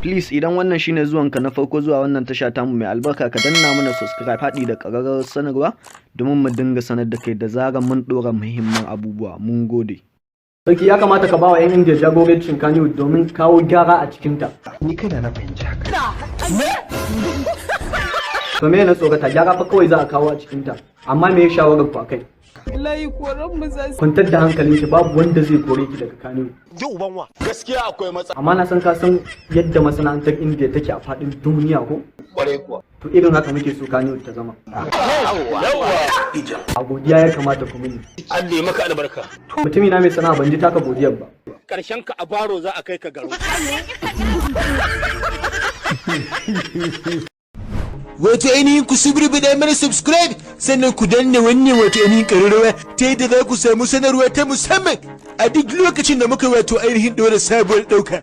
Please idan wannan shine zuwanka na farko zuwa wannan tasha tamu mai albarka ka danna mana subscribe haɗi da ƙararrawar sanarwa domin mu dinga sanar da kai da zarar mun ɗora muhimman abubuwa. Mun gode. Sarki ya kamata ka bawa 'yan Indiya jagorancin Kannywood domin kawo gyara a cikinta. Ni kada na fahimci haka. To me na tsorata gyara fa kawai za a kawo a cikinta. Amma me ya shawarar ku akai? Wallahi koran mu za su. Kwantar da hankalinki babu wanda zai kore ki daga Kannywood. Ji uban wa. Gaskiya akwai matsala. Amma na san ka san yadda masana'antar Indiya take a faɗin duniya ko? Kwarai kuwa. To irin haka muke so Kannywood ta zama. Yawwa. A godiya ya kamata ku mini. Allah ya maka albarka. Mutumi na mai sana'a ban ji taka godiyar ba. Karshen ka a baro za a kai ka garo. Wato ainihin ku subribi mana subscribe sannan ku danna wannan wato ainihin ƙararrawa ta yadda za ku samu sanarwa ta musamman a duk lokacin da muka wato ainihin ɗora sabuwar ɗauka.